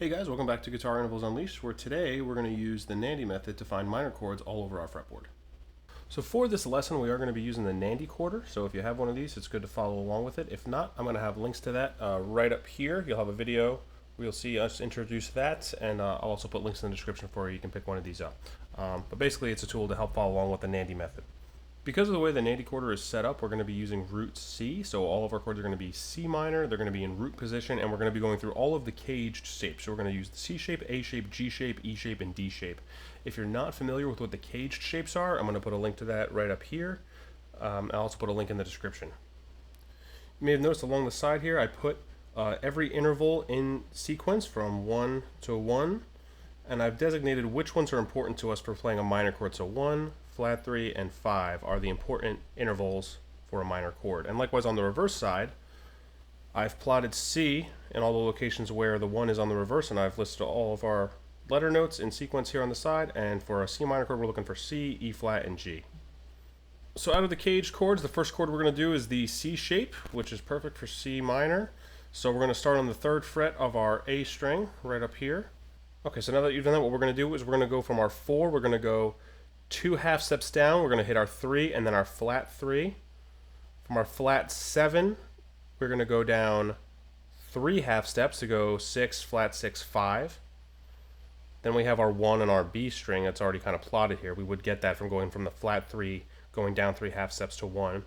Hey guys, welcome back to Guitar Intervals Unleashed, where today we're going to use the NANDI method to find minor chords all over our fretboard. So for this lesson, we are going to be using the NANDI-Chorder. So if you have one of these, it's good to follow along with it. If not, I'm going to have links to that right up here. You'll have a video where you'll see us introduce that, and I'll also put links in the description for you. You can pick one of these up. But basically, it's a tool to help follow along with the NANDI method. Because of the way the NANDI-Chorder is set up, we're going to be using root C, so all of our chords are going to be C minor, they're going to be in root position, and we're going to be going through all of the caged shapes. So we're going to use the C shape, A shape, G shape, E shape, and D shape. If you're not familiar with what the caged shapes are, I'm going to put a link to that right up here. I'll also put a link in the description. You may have noticed along the side here, I put every interval in sequence from 1 to 1, and I've designated which ones are important to us for playing a minor chord. So 1, flat 3, and 5 are the important intervals for a minor chord. And likewise on the reverse side, I've plotted C in all the locations where the 1 is on the reverse, and I've listed all of our letter notes in sequence here on the side. And for a C minor chord, we're looking for C, E flat, and G. So out of the caged chords, the first chord we're going to do is the C shape, which is perfect for C minor. So we're going to start on the 3rd fret of our A string right up here. Okay, so now that you've done that, what we're going to do is we're going to go from our 4, we're going to go 2 half steps down, we're going to hit our 3 and then our flat 3. From our flat 7, we're going to go down 3 half steps to go 6, flat 6, 5. Then we have our 1 and our B string that's already kind of plotted here. We would get that from going from the flat 3, going down 3 half steps to 1.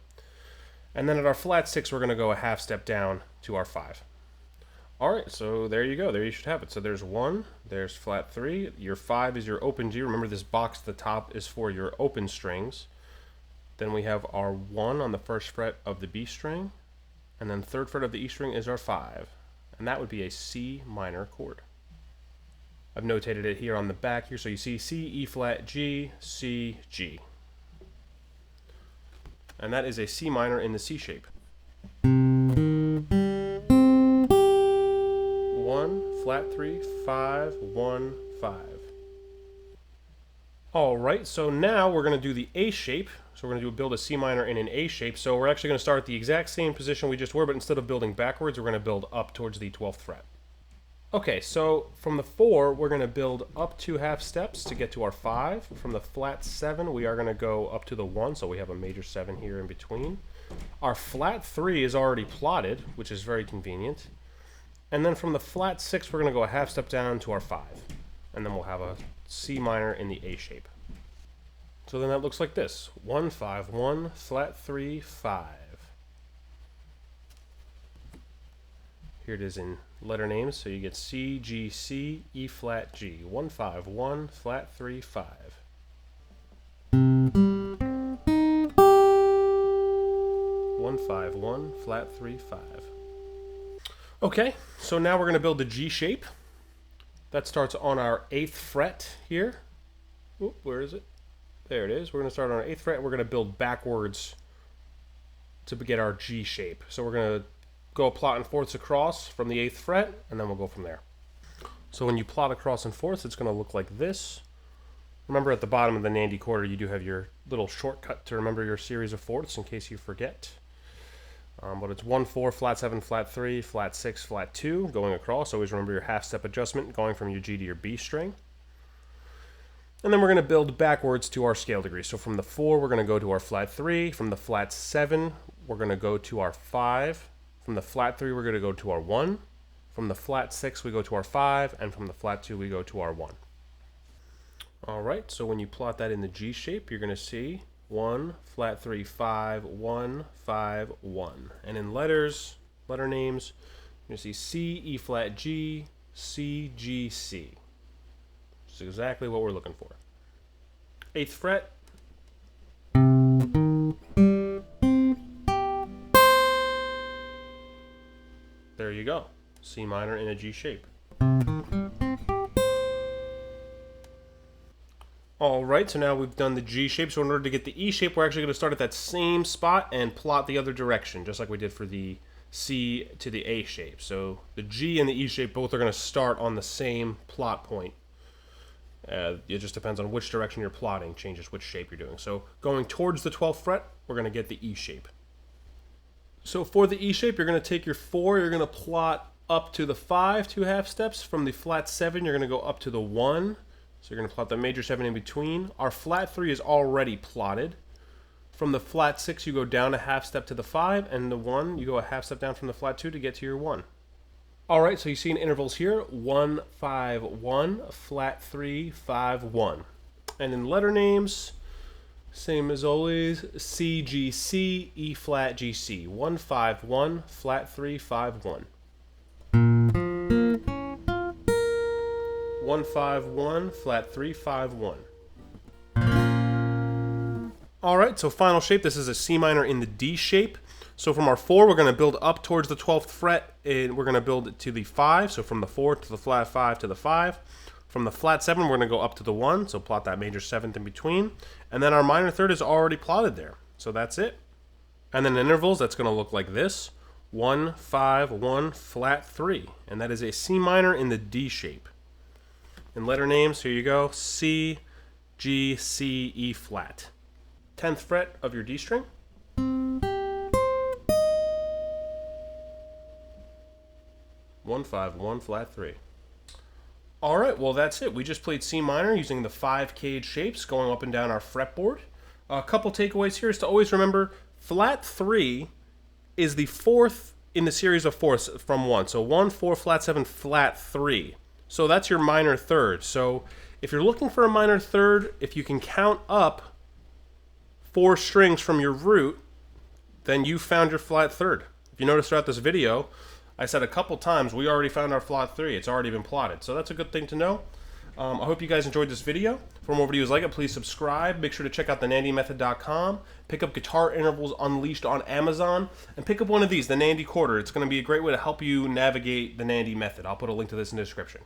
And then at our flat 6, we're going to go a half step down to our 5. Alright, so there you go. There you should have it. So there's 1, there's flat 3, your 5 is your open G. Remember, this box at the top is for your open strings. Then we have our 1 on the 1st fret of the B string, and then 3rd fret of the E string is our 5. And that would be a C minor chord. I've notated it here on the back here, so you see C, E flat, G, C, G. And that is a C minor in the C shape. 1, flat 3, 5, 1, 5. Alright, so now we're going to do the A shape. So we're going to build a C minor in an A shape. So we're actually going to start at the exact same position we just were, but instead of building backwards, we're going to build up towards the 12th fret. Okay, so from the 4, we're going to build up 2 half steps to get to our 5. From the flat 7, we are going to go up to the 1, so we have a major 7 here in between. Our flat 3 is already plotted, which is very convenient. And then from the flat 6, we're going to go a half step down to our 5. And then we'll have a C minor in the A shape. So then that looks like this. 1, 5, 1, flat 3, 5. Here it is in letter names. So you get C, G, C, E flat, G. 1, 5, 1, flat 3, 5. 1, 5, 1, flat 3, 5. Okay, so now we're going to build the G shape. That starts on our 8th fret here. Oop, where is it? There it is. We're going to start on our 8th fret. We're going to build backwards to get our G shape. So we're going to go plot and fourths across from the 8th fret, and then we'll go from there. So when you plot across and fourths, it's going to look like this. Remember, at the bottom of the NANDI-Chorder, you do have your little shortcut to remember your series of fourths in case you forget. But it's 1, 4, flat 7, flat 3, flat 6, flat 2, going across. Always remember your half step adjustment going from your G to your B string. And then we're going to build backwards to our scale degree. So from the 4, we're going to go to our flat 3. From the flat 7, we're going to go to our 5. From the flat 3, we're going to go to our 1. From the flat 6, we go to our 5. And from the flat 2, we go to our 1. Alright, so when you plot that in the G shape, you're going to see 1, flat 3, 5, 1, 5, 1. And in letters, letter names, you're going to see C, E flat, G, C, G, C. Which is exactly what we're looking for. 8th fret. There you go. C minor in a G shape. Alright, so now we've done the G shape, so in order to get the E shape, we're actually going to start at that same spot and plot the other direction, just like we did for the C to the A shape. So the G and the E shape both are going to start on the same plot point. It just depends on which direction you're plotting, changes which shape you're doing. So going towards the 12th fret, we're going to get the E shape. So for the E shape, you're going to take your 4, you're going to plot up to the 5, 2 half steps. From the flat 7, you're going to go up to the 1. So you're going to plot the major 7 in between. Our flat 3 is already plotted. From the flat 6, you go down a half step to the 5, and the 1, you go a half step down from the flat 2 to get to your 1. All right, so you see in intervals here, 1, 5, 1, flat 3, 5, 1. And in letter names, same as always, C, G, C, E flat, G, C. 1, 5, 1, flat 3, 5, 1. 1, 5, 1, flat 3, 5, 1. All right, so final shape. This is a C minor in the D shape. So from our 4, we're going to build up towards the 12th fret, and we're going to build it to the 5. So from the 4 to the flat 5 to the 5. From the flat 7, we're going to go up to the 1. So plot that major 7th in between. And then our minor 3rd is already plotted there. So that's it. And then in intervals, that's going to look like this. 1, 5, 1, flat 3. And that is a C minor in the D shape. In letter names, here you go. C, G, C, E flat. 10th fret of your D string. 1, 5, 1, flat 3. All right, well that's it. We just played C minor using the 5 cage shapes going up and down our fretboard. A couple takeaways here is to always remember flat 3 is the 4th in the series of 4ths from 1. So 1, 4, flat 7, flat 3. So that's your minor 3rd. So if you're looking for a minor 3rd, if you can count up 4 strings from your root, then you found your flat 3rd. If you notice throughout this video, I said a couple times we already found our flat 3. It's already been plotted. So that's a good thing to know. I hope you guys enjoyed this video. For more videos like it, please subscribe. Make sure to check out the NANDIMethod.com. Pick up Guitar Intervals Unleashed on Amazon. And pick up one of these, the NANDI-Chorder. It's going to be a great way to help you navigate the NANDI method. I'll put a link to this in the description.